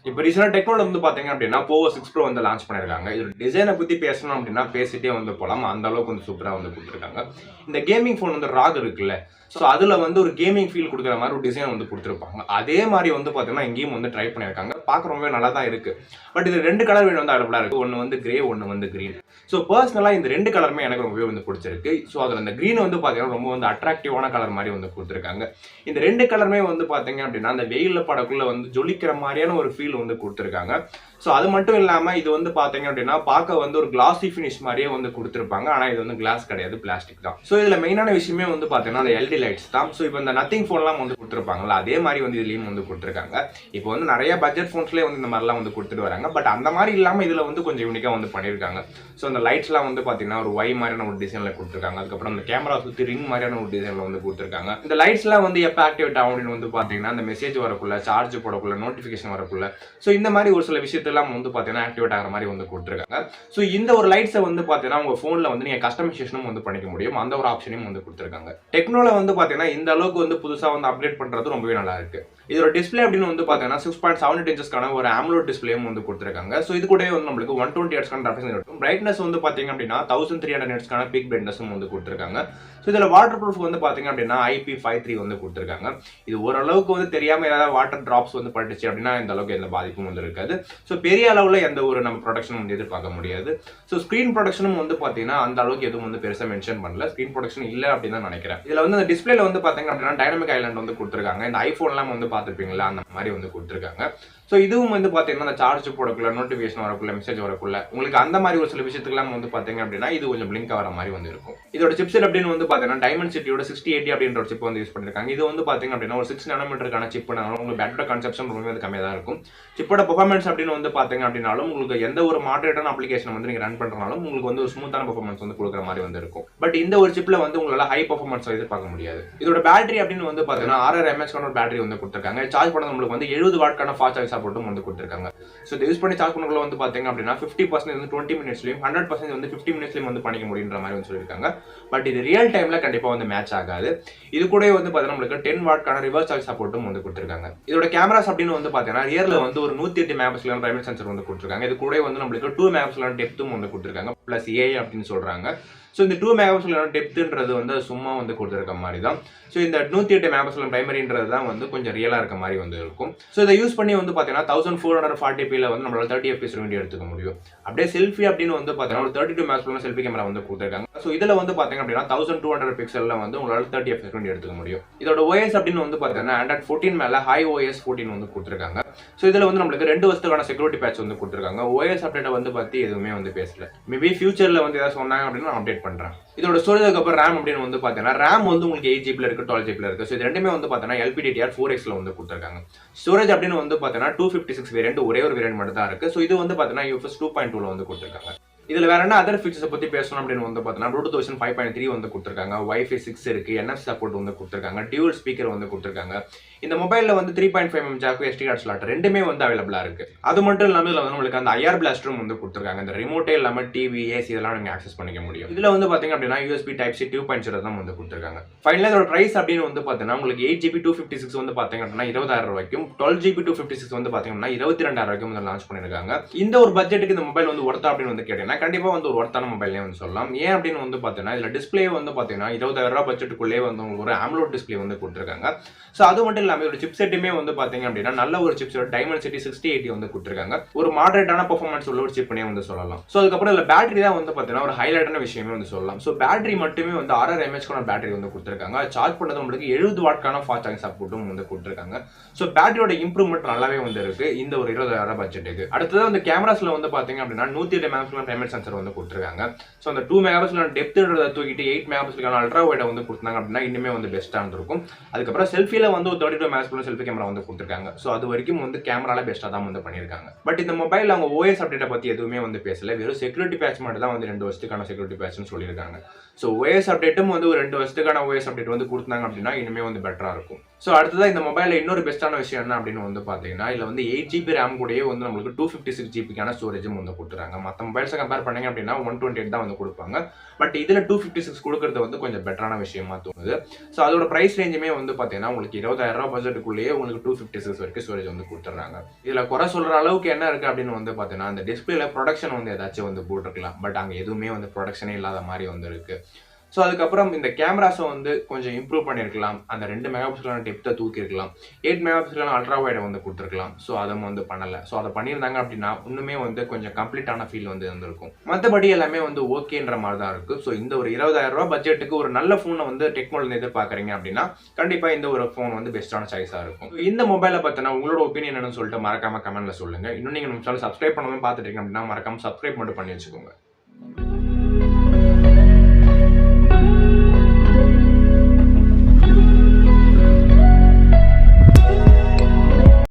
இப்போ ரீசெண்டாக டெக்னோல வந்து பார்த்தீங்க அப்படின்னா Povo 6 Pro வந்து லான்ச் பண்ணியிருக்காங்க. இதோட டிசைனை பற்றி பேசணும் அப்படின்னா பேசிட்டே வந்து போகலாம். அந்த அளவுக்கு வந்து சூப்பராக வந்து கொடுத்துருக்காங்க. இந்த கேமிங் ஃபோன் வந்து ராக் இருக்குல்ல, ஸோ அதில் வந்து ஒரு கேமிங் ஃபீல் கொடுக்குற மாதிரி ஒரு டிசைன் வந்து கொடுத்துருப்பாங்க. அதே மாதிரி வந்து பார்த்தீங்கன்னா இங்கேயும் வந்து ட்ரை பண்ணியிருக்காங்க. பார்க்க ரொம்பவே நல்லா தான் இருக்கு. பட் இது 2 கலர் வேணும் வந்து அவைலபிளாக இருக்கு. ஒன்று வந்து கிரே, ஒன்று வந்து கிரீன். ஸோ பர்சனலாக இந்த 2 கலருமே எனக்கு ரொம்பவே வந்து பிடிச்சிருக்கு. ஸோ அதில் இந்த கிரீன் வந்து பார்த்தீங்கன்னா ரொம்ப வந்து அட்ராக்டிவான கலர் மாதிரி வந்து கொடுத்துருக்காங்க. இந்த 2 கலருமே வந்து பார்த்தீங்க அப்படின்னா அந்த வெயிலில் படக்குள்ள வந்து ஜொலிக்கிற மாதிரியான ஒரு ஃபீல் வந்து கொடுத்துருக்காங்க. ஸோ அது மட்டும் இல்லாமல் இது வந்து பார்த்தீங்க அப்படின்னா பார்க்க வந்து ஒரு கிளாசி ஃபினிஷ் மாதிரியே வந்து கொடுத்துருப்பாங்க. ஆனால் இது வந்து கிளாஸ் கிடையாது, பிளாஸ்டிக் தான். ஸோ இதில் மெயினான விஷயமே வந்து பார்த்தீங்கன்னா அந்த எல்இடி லைட்ஸ் தான். ஸோ இப்போ இந்த நத்திங் ஃபோன்லாம் வந்து கொடுத்துருப்பாங்களா, அதே மாதிரி வந்து இதுலேயும் வந்து கொடுத்துருக்காங்க. இப்போ வந்து நிறைய பட்ஜெட் ஃபோன்ஸ்லேயே வந்து இந்த மாதிரிலாம் வந்து கொடுத்துட்டு வராங்க. பட் அந்த மாதிரி இல்லாமல் இதில் வந்து கொஞ்சம் யூனிக்காக வந்து பண்ணியிருக்காங்க. ஸோ அந்த லைட்ஸ்லாம் வந்து பார்த்தீங்கன்னா ஒரு ஒய் மாதிரியான ஒரு டிசைனில் கொடுத்துருக்காங்க. அதுக்கப்புறம் அந்த கேமரா சுற்றி ரிங் மாதிரியான ஒரு டிசைனில் வந்து கொடுத்துருக்காங்க. இந்த லைட்ஸ்லாம் வந்து எப்போ ஆக்டிவேட் ஆகும் அப்படின்னு வந்து பார்த்தீங்கன்னா அந்த மெசேஜ் வரக்குள்ள, சார்ஜ் போடக்குள்ள, நோட்டிஃபிகேஷன் வரக்குள்ள, ஸோ இந்த மாதிரி ஒரு சில விஷயத்தெல்லாம் வந்து பார்த்தீங்கன்னா ஆக்டிவேட் ஆகிற மாதிரி வந்து கொடுத்துருக்காங்க. ஸோ இந்த ஒரு லைட்ஸை வந்து பார்த்தீங்கன்னா உங்கள் ஃபோனில் வந்து நீங்கள் கஸ்டமைசேஷனும் வந்து பண்ணிக்க முடியும். அந்த ஒரு ஆப்ஷனையும் வந்து கொடுத்துருக்காங்க. டெக்னோல வந்து பார்த்தீங்கன்னா இந்த அளவுக்கு வந்து புதுசாக வந்து அப்டேட் பண்ணுறது ரொம்பவே நல்லா இருக்கு. இதோட டிஸ்பிளே அப்படின்னு வந்து பார்த்தீங்கன்னா 6.7 இன்ச்சஸ்க்கான ஒரு AMOLED டிஸ்பிளேயும் வந்து கொடுத்துருக்காங்க. ஸோ இது கூட வந்து நம்மளுக்கு 120 ஹெர்ட்ஸ்க்கான ரெஃப்ரெஷ் இருக்கும். பிரைட்னஸ் வந்து பார்த்தீங்க அப்படின்னா 1300 ஹெர்ட்ஸ்க்கான பீக் பிரைட்னஸும் வந்து கொடுத்துருக்காங்க. ஸோ இதில் வாட்டர் ப்ரூஃப் வந்து பார்த்தீங்க அப்படின்னா IP53 வந்து கொடுத்துருக்காங்க. இது ஓரளவுக்கு வந்து தெரியாமல் ஏதாவது வாட்டர் டிராப்ஸ் வந்து பட்டுச்சு அப்படின்னா இந்த அளவுக்கு எந்த பாதிப்பும் வந்து இருக்காது. ஸோ பெரிய அளவில் எந்த ஒரு நம்ம ப்ரொடக்ஷனும் வந்து எதிர்பார்க்க முடியாது. ஸோ ஸ்க்ரீன் ப்ரொடக்ஷனும் வந்து பார்த்தீங்கன்னா அந்த அளவுக்கு எதுவும் வந்து பெருசாக மென்ஷன் பண்ணல. ஸ்க்ரீன் ப்ரொடக்ஷன் இல்லை அப்படின்னு தான் நினைக்கிறேன். இதில் வந்து அந்த டிஸ்பிளேல வந்து பார்த்தீங்க அப்படின்னா டைனமிக் ஐலாண்ட் வந்து கொடுத்துருக்காங்க. இந்த ஐஃபோன்லாம் வந்து பார்த்துருப்பீங்களா, அந்த மாதிரி வந்து கொடுத்துருக்காங்க. ஸோ இதுவும் வந்து பார்த்தீங்கன்னா அந்த சார்ஜ் போடக்குள்ள, நோட்டிஃபிகேஷன் வரக்குள்ள, மெசேஜ் வரக்குள்ள, உங்களுக்கு அந்த மாதிரி ஒரு சில விஷயத்துக்குலாம் வந்து பார்த்தீங்க அப்படின்னா இது கொஞ்சம் பிளிங்க் ஆகிற மாதிரி வந்து இருக்கும். இதோட சிப்செட் அப்படின்னு வந்து பார்த்தீங்கன்னா டைமென்சிட்டியோட 6080 அப்படின்ற ஒரு சிப் வந்து யூஸ் பண்ணிருக்காங்க. இது வந்து பார்த்தீங்க அப்படின்னா ஒரு 6 நானோமீட்டருக்கான சிப். உங்களுக்கு பேட்டரி கன்சப்ஷன் ரொம்ப வந்து கம்மியாக தான் இருக்கும். சிப்போட பெர்ஃபார்மன்ஸ் அப்படின்னு வந்து பார்த்தீங்க அப்படின்னாலும் உங்களுக்கு எந்த ஒரு மாடரேட்டான அப்ளிகேஷன் வந்து நீங்கள் ரன் பண்ணுறனாலும் உங்களுக்கு வந்து ஒரு ஸ்மூத்தான பெர்ஃபார்மன்ஸ் வந்து கொடுக்குற மாதிரி வந்து இருக்கும். பட் இந்த ஒரு சிப்பில் வந்து உங்களால் ஹை பெர்ஃபார்மன்ஸ் எதிர்பார்க்க முடியாது. இதோட பேட்டரி அப்படின்னு வந்து பார்த்தீங்கன்னா 6000 mAh ஒரு பேட்டரி வந்து கொடுத்துருக்காங்க. சார்ஜ் பண்ணது உங்களுக்கு வந்து 70 வாட்க்கான ஃபாஸ்ட் சார்ஜ் சப்போர்ட்டும் வந்து கொடுத்துருக்காங்க. ஸோ இதை யூஸ் பண்ணி சார்ஜ் பண்ணக்குள்ள வந்து பார்த்தீங்க அப்படின்னா 50% வந்து 20 மினிட்ஸ்லையும் 100% வந்து 50 மினிட்ஸ்லையும் வந்து பண்ணிக்க முடியுன்ற மாதிரி வந்து சொல்லியிருக்காங்க. பட் இது ரியல் டைமில் கண்டிப்பாக வந்து மேட்ச் ஆகாது. இது கூட வந்து பார்த்தீங்கன்னா நம்மளுக்கு 10 வாட்க்கான ரிவர்ஸ் சார்ஜ் சப்போர்ட்டும் வந்து கொடுத்துருக்காங்க. இதோட கேமராஸ் அப்படின்னு வந்து பார்த்தீங்கன்னா ரியரில் வந்து ஒரு 108 மெகாபிக்சல் பிரைமரி சென்சர் வந்து கொடுத்துருக்காங்க. இது கூட வந்து நம்மளுக்கு 2 மெகாபிக்சல் டெப்த்தும் வந்து கொடுத்துருக்காங்க. ப்ளஸ் AI அப்படின்னு சொல்றாங்க. ஸோ இந்த 2 மெகாபிக்சல் டெப்த்ன்றது வந்து சும்மா வந்து கொடுத்துருக்க மாதிரி தான். ஸோ இந்த 108 மெகாபிக்சல் பிரைமரின்றது தான் வந்து கொஞ்சம் ரியலாக இருக்க மாதிரி வந்து இருக்கும். ஸோ இதை யூஸ் பண்ணி வந்து பார்த்தீங்கன்னா 1440p வந்து நம்மளால 30 fps வீடியோ எடுத்துக்க முடியும். அப்படியே செல்ஃபி அப்படின்னு வந்து பார்த்தீங்கன்னா ஒரு 32 மெகாபிக்சல் செல்ஃபி கேமரா வந்து கொடுத்துருக்காங்க. ஸோ இதில் வந்து பார்த்தீங்க அப்படின்னா 1200 பிக்சலில் வந்து உங்களால் 30 fps வீடியோ எடுத்துக்க முடியும். இதோட OS அப்படின்னு வந்து பார்த்தீங்கன்னா Android 14 மேலே iOS 14 வந்து கொடுத்துருக்காங்க. ஸோ இதில் வந்து நம்மளுக்கு 2 வருஷத்துக்கான செக்யூரிட்டி பேட்ச் வந்து கொடுத்துருக்காங்க. OS அப்டேட்டை வந்து பற்றி எதுவுமே வந்து பேசல. மேபி ஃபியூச்சரில் வந்து ஏதாவது சொன்னாங்க அப்படின்னு நான் அப்டேட் பண்றேன். இதோட ஸ்டோரேஜ் அப்புறம் RAM அப்படின்னு வந்து பார்த்தீங்கன்னா RAM வந்து உங்களுக்கு 8GB இருக்கு, 12GB இருக்கு. ஸோ இது ரெண்டுமே வந்து பார்த்தீங்கன்னா LPDDR 4Xல வந்து கொடுத்துருக்காங்க. ஸ்டோரேஜ் அப்படின்னு வந்து பார்த்தீங்கன்னா 256 வேரியன்ட், ஒரே ஒரு வேரியன்ட் மட்டும் தான் இருக்கு. ஸோ இது வந்து பார்த்தீங்கன்னா UFS 2.2ல வந்து கொடுத்துருக்காங்க. இதில் வேற என்ன அதர் ஃபீச்சர்ஸை பற்றி பேசணும் அப்படின்னு வந்து பார்த்தீங்கன்னா ப்ளூடூத் வெர்ஷன் 5.3 வந்து கொடுத்துருக்காங்க. Wi-Fi 6 இருக்கு, NFC சப்போர்ட் வந்து கொடுத்துருக்காங்க, டியூவல் ஸ்பீக்கர் வந்து கொடுத்துருக்காங்க. இந்த மொபைலில் வந்து 3.5mm jack, SD card slot ரெண்டுமே வந்து அவைலபிளாக இருக்கு. அது மட்டும் இல்லாமல் இதில் வந்து உங்களுக்கு அந்த IR பிளாஸ்டரும் வந்து கொடுத்துருக்காங்க. இந்த ரிமோட்டே இல்லாமல் டிவி, ஏசி இதெல்லாம் நீங்கள் ஆக்சஸ் பண்ணிக்க முடியும். இதில் வந்து பார்த்தீங்க அப்படின்னா USB Type-C 2.0 தான் வந்து கொடுத்துருக்காங்க. ஃபைனலாக இதோட பிரைஸ் அப்படின்னு வந்து பார்த்தீங்கன்னா உங்களுக்கு 8GB 256 வந்து பார்த்தீங்க அப்படின்னா 20,000 ரூபாய்க்கும், 12GB 256 வந்து பார்த்தீங்கன்னா 22,000 ரூபாய்க்கும் வந்து லான்ச் பண்ணியிருக்காங்க. இந்த ஒரு பட்ஜெட்டுக்கு இந்த மொபைல் வந்து ஒர்த்தா அப்படின்னு வந்து கேட்டீங்கன்னா கண்டிப்பாக வந்து ஒரு ஒர்த்தான மொபைல்னே வந்து சொல்லலாம். ஏன் அப்படின்னு வந்து பார்த்தீங்கன்னா இதில் டிஸ்பிளே வந்து பார்த்தீங்கன்னா 20,000 ரூபாய் பட்ஜெட்டுக்குள்ளே வந்து உங்களுக்கு ஒரு AMOLED டிஸ்பிளே வந்து கொடுத்துருக்காங்க. ஸோ அது மட்டும் இல்லாமல் இதோட சிப் செட்டுமே வந்து பார்த்தீங்க அப்படின்னா நல்ல ஒரு சிப் செட் Dimensity 6080 வந்து கொடுத்துருக்காங்க. ஒரு மாடரேட்டான பெர்ஃபார்மன்ஸ் உள்ள ஒரு சிப்னே வந்து சொல்லலாம். ஸோ அதுக்கப்புறம் இதில் பேட்டரி தான் வந்து பார்த்தீங்கன்னா ஒரு ஹைலைட்டான விஷயமே வந்து சொல்லலாம். ஸோ பேட்டரி மட்டுமே வந்து 6000 mAh பேட்டரி வந்து கொடுத்துருக்காங்க. சார்ஜ் பண்ணது உங்களுக்கு 70 வாட்க்கான ஃபாஸ்ட் சார்ஜிங் சப்போர்ட்டும் வந்து கொடுத்துருக்காங்க. ஸோ பேட்டரியோட இம்ப்ரூவ்மெண்ட் நல்லாவே வந்து இருக்கு இந்த ஒரு 20,000 பட்ஜெட்டுக்கு. அடுத்தது அந்த கேமராஸ்ல வந்து பார்த்தீங்க அப்படின்னா 108 மெகாபிக்சல் பிரைமரி சென்சர் வந்து கொடுத்துருக்காங்க. ஸோ அந்த 2 மெகாபிக்சல் டெப்த்ன்றதை தூக்கிட்டு 8 மெகாபிக்சல் அல்ட்ரா வைட வந்து கொடுத்தாங்க அப்படின்னா இன்னுமே வந்து பெஸ்ட்டாக இருந்திருக்கும். அதுக்கப்புறம் செல்ஃபியில் வந்து ஒரு 32 மெகாபிக்சல் செல்ஃபி கேமரா வந்து கொடுத்துருக்காங்க. ஸோ அது வரைக்கும் வந்து கேமரால பெஸ்ட்டாக தான் வந்து பண்ணியிருக்காங்க. பட் இந்த மொபைல் அவங்க OS அப்டேட்டை பற்றி எதுவுமே வந்து பேசல. வெறும் செக்யூரிட்டி பேட்ச் மட்டும் தான் வந்து 2 வருஷத்துக்கான செக்யூரிட்டி பேட்ச்னு சொல்லியிருக்காங்க. ஸோ OS அப்டேட்டும் வந்து ஒரு 2 வருஷத்துக்கான OS அப்டேட் வந்து கொடுத்தாங்க அப்படின்னா இனிமே வந்து பெட்டராக இருக்கும். ஸோ அடுத்ததான் இந்த மொபைலில் இன்னொரு பெஸ்ட்டான விஷயம் என்ன அப்படின்னு வந்து பார்த்தீங்கன்னா, இதில் வந்து 8 GB ரேம் கூடயே வந்து நம்மளுக்கு 256 GB ஸ்டோரேஜும் வந்து கொடுத்துறாங்க. மற்ற மொபைல்ஸை கம்பேர் பண்ணீங்க அப்படின்னா 128 தான் வந்து கொடுப்பாங்க. பட் இதில் 256 கொடுக்கறது வந்து கொஞ்சம் பெட்டரான விஷயமா தோணுது. ஸோ அதோட ப்ரைஸ் ரேஞ்சுமே வந்து பார்த்தீங்கன்னா, உங்களுக்கு 20,000 பட்ஜெட்டுக்குள்ளேயே உங்களுக்கு 256 வரைக்கும் ஸ்டோரேஜ் வந்து கொடுத்துட்றாங்க. இதில் குறை சொல்கிற அளவுக்கு என்ன இருக்குது அப்படின்னு வந்து பார்த்தீங்கன்னா, அந்த டிஸ்பிளேல ப்ரொடக்ஷன் வந்து ஏதாச்சும் வந்து போட்டிருக்கலாம். பட் அங்கே எதுவுமே வந்து ப்ரொடக்ஷனே இல்லாத மாதிரி வந்து இருக்குது. ஸோ அதுக்கப்புறம் இந்த கேமராஸை வந்து கொஞ்சம் இம்ப்ரூவ் பண்ணியிருக்கலாம். அந்த 2 மெகா பிக்சலான டெப்த்தை தூக்கியிருக்கலாம். 8 மெகா பிக்சலான அல்ட்ரா வைடை வந்து கொடுத்துருக்கலாம். ஸோ அதை வந்து பண்ணலை. ஸோ அதை பண்ணியிருந்தாங்க அப்படின்னா இன்னுமே வந்து கொஞ்சம் கம்ப்ளீட்டான ஃபீல் வந்து இருந்திருக்கும். மற்றபடி எல்லாமே வந்து ஓகேன்ற மாதிரி தான் இருக்குது. ஸோ இந்த ஒரு 20,000 பட்ஜெட்டுக்கு ஒரு நல்ல ஃபோனை வந்து டெக்னோல எதிர்பார்க்குறீங்க அப்படின்னா கண்டிப்பாக இந்த ஒரு ஃபோன் வந்து பெஸ்ட்டான சாய்ஸாக இருக்கும். இந்த மொபைலை பற்றின உங்களோட ஒப்பீனியன் என்னன்னு சொல்லிட்டு மறக்காம கமெண்ட்ல சொல்லுங்க. இன்னும் நீங்கள் நம்ம சேனல் சப்ஸ்கிரைப் பண்ணாமல் பார்த்துட்டு இருக்கீங்க அப்படின்னா மறக்காம சப்ஸ்கிரைப் மட்டும் பண்ணி வச்சுக்கோங்க.